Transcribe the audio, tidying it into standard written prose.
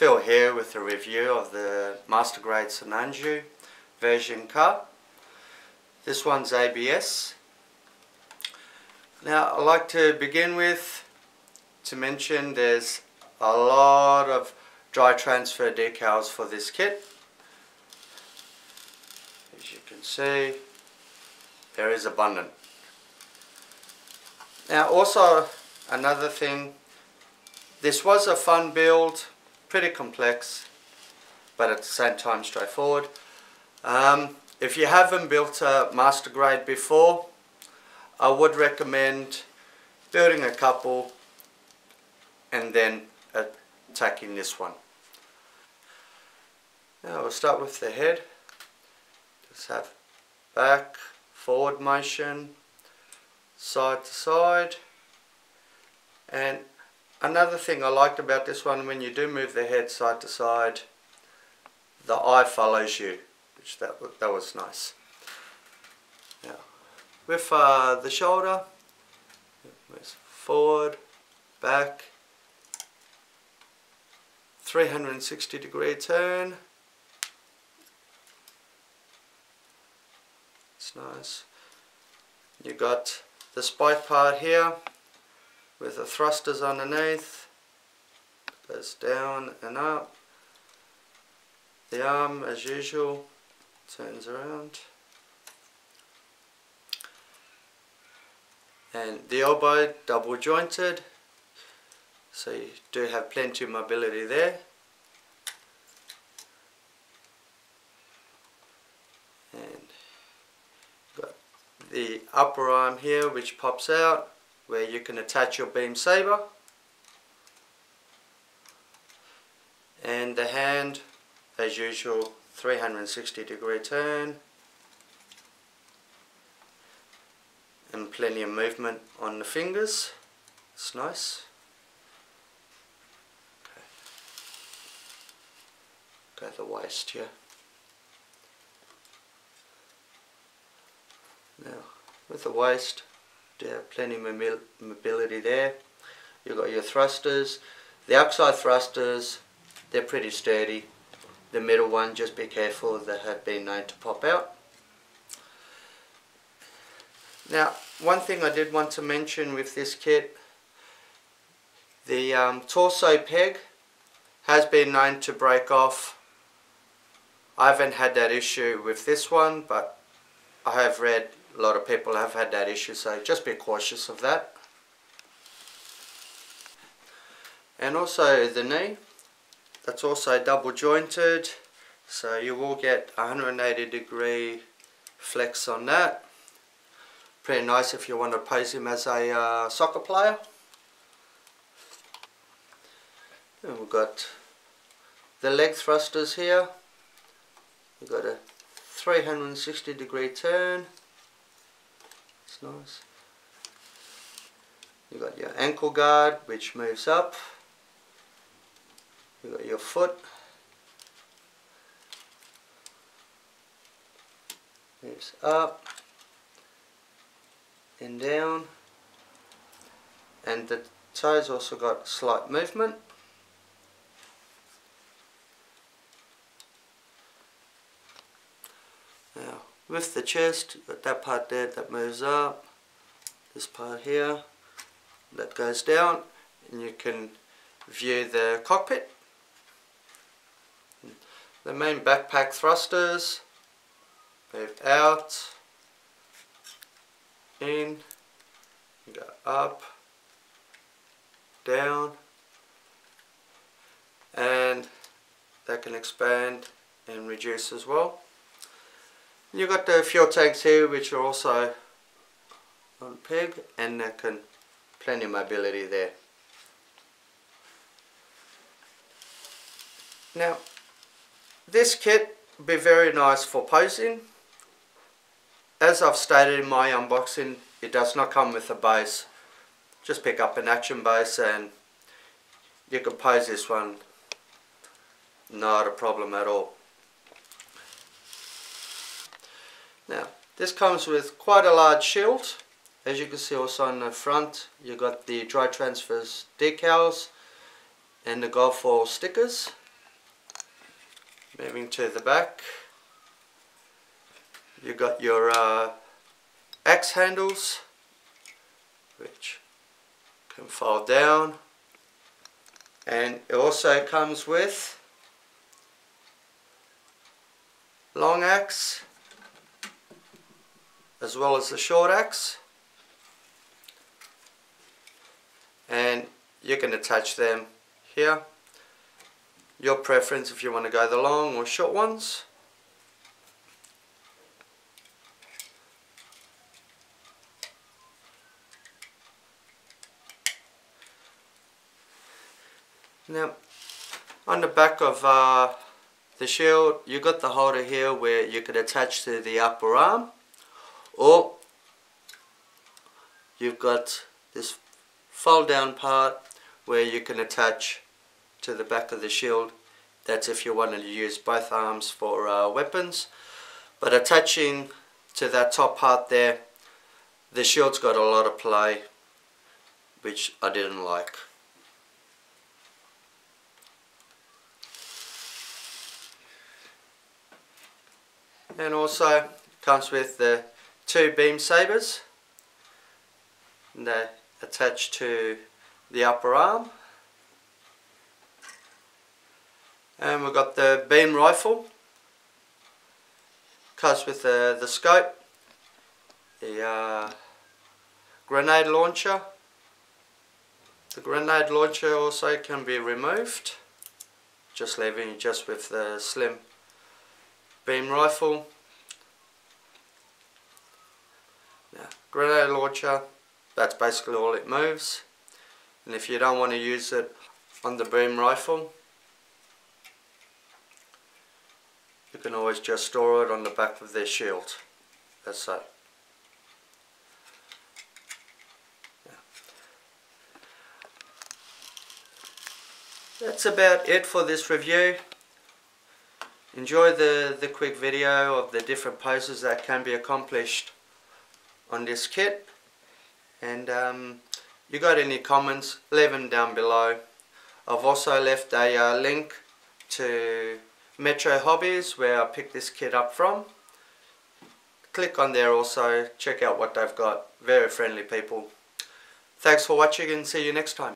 Phil here with a review of the Master Grade Sinanju version car. This one's ABS. Now I'd like to begin with to mention there's a lot of dry transfer decals for this kit. As you can see, there is abundant. Now also another thing, this was a fun build, pretty complex, but at the same time straightforward. If you haven't built a Master Grade before, I would recommend building a couple and then attacking this one. Now we'll start with the head. Just have back, forward motion, side to side. And another thing I liked about this one, when you do move the head side to side, the eye follows you, which that was nice. Now, with the shoulder, forward, back, 360-degree turn. It's nice. You got the spike part here with the thrusters underneath. Goes down and up. The arm, as usual, turns around. And the elbow double jointed, so you do have plenty of mobility there. And got the upper arm here which pops out, where you can attach your beam saber. And the hand, as usual, 360-degree turn. And plenty of movement on the fingers. It's nice. Okay. Go the waist here. Now, with the waist, you have plenty of mobility there. You've got your thrusters. The outside thrusters, they're pretty sturdy. The middle one, just be careful, they have been known to pop out. Now, one thing I did want to mention with this kit, the torso peg has been known to break off. I haven't had that issue with this one, but I have read a lot of people have had that issue, so just be cautious of that. And also the knee, that's also double jointed, so you will get 180-degree flex on that. Pretty nice if you want to pose him as a soccer player. And we've got the leg thrusters here. We've got a 360-degree turn. It's nice. You've got your ankle guard which moves up. You've got your foot. Moves up and down, and the toes also got slight movement. Now with the chest, you've got that part there that moves up, this part here that goes down, and you can view the cockpit. The main backpack thrusters move out, in, you go up, down, and they can expand and reduce as well. You've got the fuel tanks here which are also on peg, and they can plenty of mobility there. Now this kit will be very nice for posing. As I've stated in my unboxing, it does not come with a base. Just pick up an action base and you can pose this one, not a problem at all. Now this comes with quite a large shield. As you can see also on the front, you got the dry transfers decals and the Golf Oil stickers. Moving to the back, you got your axe handles, which can fold down, and it also comes with long axe as well as the short axe, and you can attach them here. Your preference if you want to go the long or short ones. Now on the back of the shield, you got the holder here where you could attach to the upper arm, or you've got this fold down part where you can attach to the back of the shield. That's if you wanted to use both arms for weapons. But attaching to that top part there, the shield's got a lot of play, which I didn't like. And also comes with the 2 beam sabers. And they're attached to the upper arm. And we've got the beam rifle. Comes with the scope, the grenade launcher. The grenade launcher also can be removed, just leaving you just with the slim beam rifle. Now, grenade launcher, that's basically all it moves. And if you don't want to use it on the beam rifle, you can always just store it on the back of their shield, as so. That's about it for this review. Enjoy the quick video of the different poses that can be accomplished on this kit. And you got any comments, leave them down below. I've also left a link to Metro Hobbies where I picked this kit up from. Click on there also, check out what they've got. Very friendly people. Thanks for watching and see you next time.